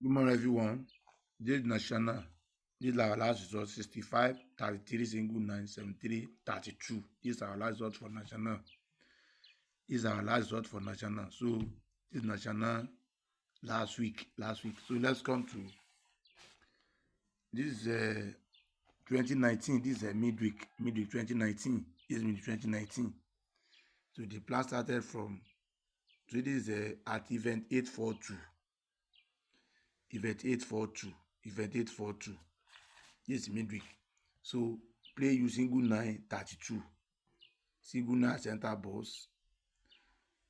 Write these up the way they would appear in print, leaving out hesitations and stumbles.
Good morning, everyone. This is National. This is our last result 65, 33, single 9, 73, 32. This is our last result for National. This is our last result for National. So, this is National last week. So, let's come to this is 2019. This is midweek 2019. This is midweek 2019. So, the plan started from, so this is at event 842. Event 842. This is midweek. So play you single 9 32. Single 9 center boss.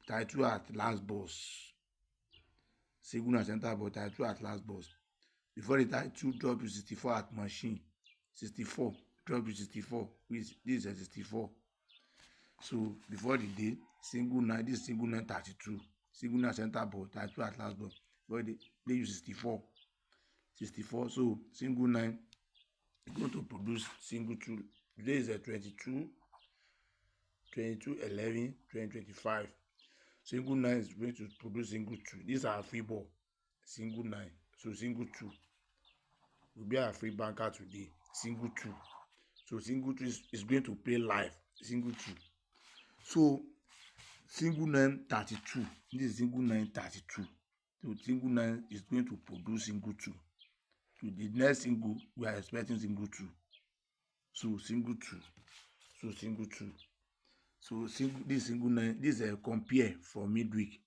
32 at last boss. Single 9 center boss. 32 at last boss. Before the 32 drop to 64 at machine. 64 drop to 64. This is a 64. So before the day, single 9. This is single 9 32. Single 9 center boss. 32 at last boss. Before the play you 64. 64. So single 9 is going to produce single 2. Today is a 22 11 2025. Single 9 is going to produce single 2. These are free ball. Single 9. So single 2 will be our free banker today. Single 2. So single 2 is going to play live. Single 2. So single 9 32. This is single 9 32. So single 9 is going to produce single 2. So the next single we are expecting single 2. So single 2. So single 2. So this single 9, this is a compare from midweek.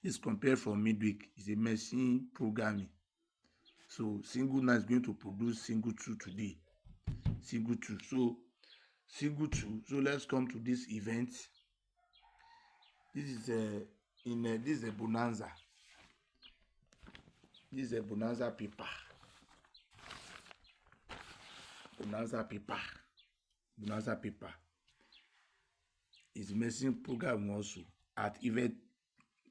This compare from midweek is a machine programming. So single 9 is going to produce single 2 today. Single 2. So single 2. So let's come to this event. This is this is a bonanza. This is a bonanza paper. Bonanza paper is machine program also at event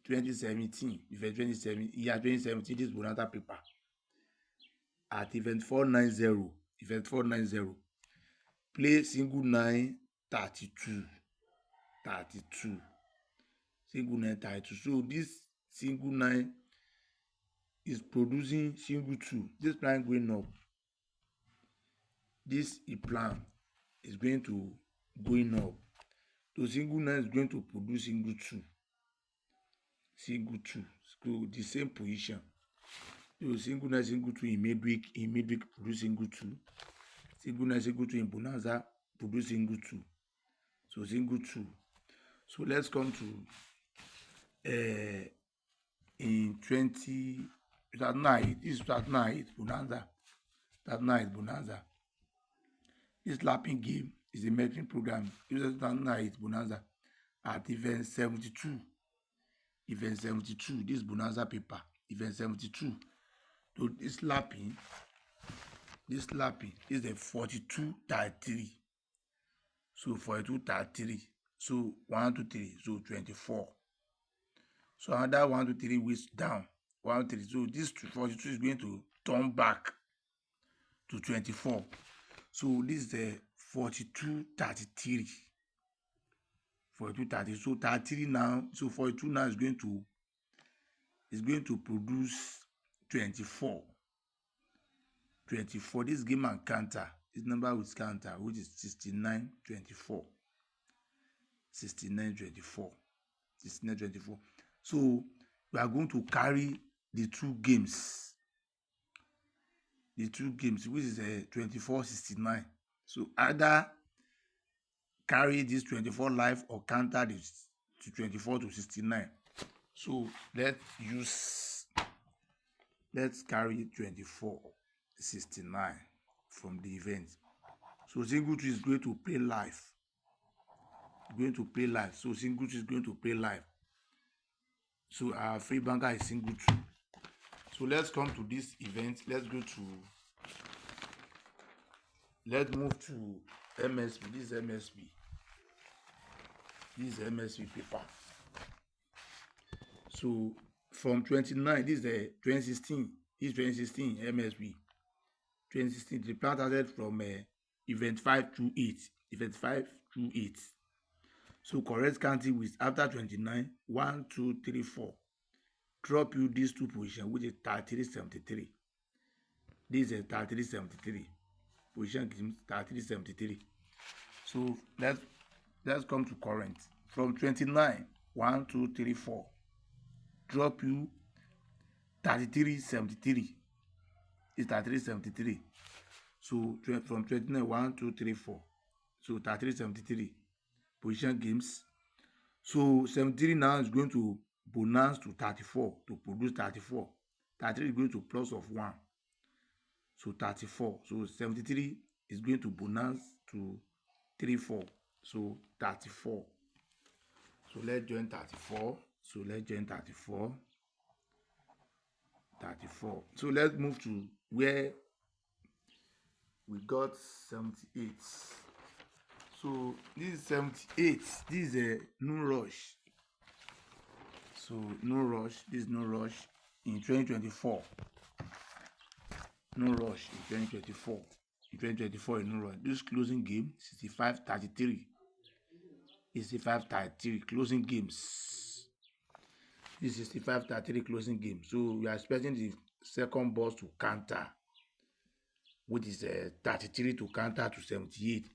2017. Event 2017. This bonanza paper at event 490. Event 490. Play single 9 32. Single 9 32. So this single 9 is producing single 2. This plan going up. This plan is going to going up. So single 9 is going to produce single 2. Single 2. So the same position. So single 9, single 2 in midweek produce single 2. Single 9, single 2 in bonanza produce single 2. So single 2. So let's come to in 2009. This is 2009 bonanza. 2009 bonanza. This lapping game is a measuring program. Uses 2009 bonanza at event 72. Event 72. This bonanza paper. Event 72. So this lapping is a 42 33. So 42 33. So 1 2 3. So 24. So another 1 2 3 weeks down. 1 3. So this 42 is going to turn back to 24. So this is the 42 33. 42 30. So 33 now. So 42 now is going to produce 24. 24. This game and counter. This number with counter, which is 69 24. 69 24. 69 24. So we are going to carry the two games. The two games, which is 24 69. So either carry this 24 live or counter this to 24 to 69. So let's carry 24 69 from the event. So single 2 is going to play live. So single 2 is going to play live. So our free banker is single 2. So let's come to this event. Let's move to MSB. This is MSB paper. So from 29, this is 2016. This is 2016 MSB. 2016. The plan started from event 5 to 8. Event 5 to 8. So correct counting with after 29, 1 2 3 4. drop you these two positions, which is 33.73. This is 33.73. Position gives 33.73. So let's come to current. From 29, 1, 2, 3, 4. Drop you 33.73. It's 33.73. So from 29, 1, 2, 3, 4. So 33.73. Position games. So 73 now is going to bonus to 34 to produce 34. 33 is going to plus of 1. So 34. So 73 is going to bonus to 34. So 34. So let's join 34. So let's join 34. 34. So let's move to where we got 78. So this is 78. This is a no rush. So no rush. This is no rush in 2024. No rush in 2024. In 2024, no rush. This closing game 65-33. 65-33 closing games. This is 65-33 closing game. So we are expecting the second boss to counter, which is 33 to counter to 78.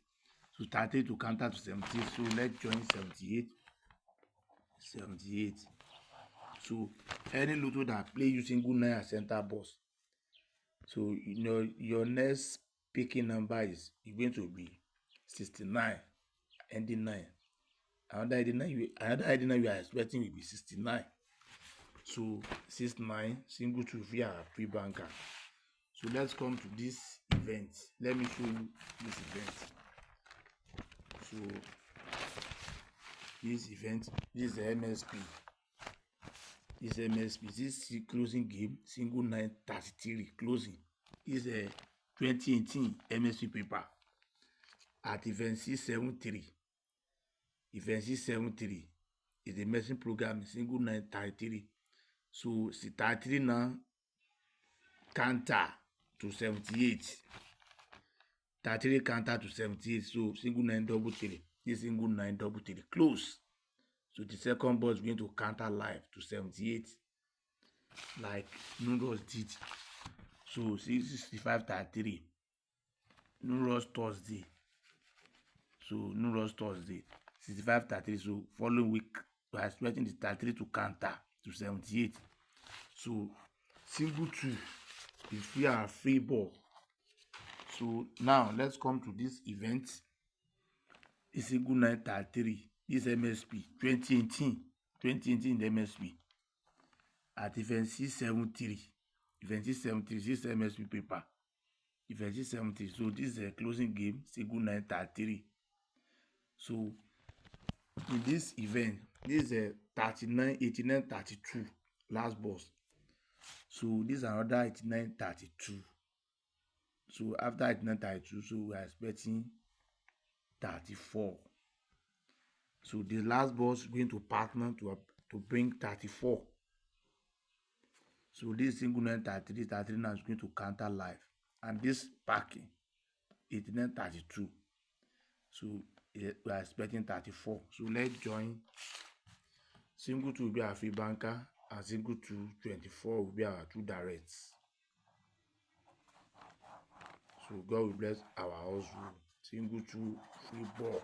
So 33 to counter to 78. So let's join 78. 78. So any lotto that play using good 9 as center boss. So you know your next picking number is going to be 69, ending 9. Another ID9 you are expecting will be 69. So 69 single to via free banker. So let's come to this event. Let me show you this event. So this event, this is the MSP. This MSP, this closing game, single 933 closing. This is a 2018 MSP paper at event C73. Event C73 is the medicine program, single 933. So 33 now counter to 78. 33 counter to 78. So single 933. This single 933 close. So the second ball is going to counter live to 78, like Nuros did. So 65-33. Nuros Thursday. So Nuros Thursday. 65-33. So following week, we are expecting the 33 to counter to 78. So single 2 is free ball. So now let's come to this event. It's single 933. This MSP 2018 MSP at event C73. Event C73, this MSP paper. Event C73. So this is a closing game, single 933. So in this event, this is a 89-32 last boss. So this is another 89-32. So after 89-32, so we are expecting 34. So the last boss is going to partner to bring 34. So this single 933, 33 now is going to counter live. And this packing 89-32. So we are expecting 34. So let's join. Single 2 will be our free banker, and single 224 will be our 2 directs. So God will bless our hustle. Single 2 free ball.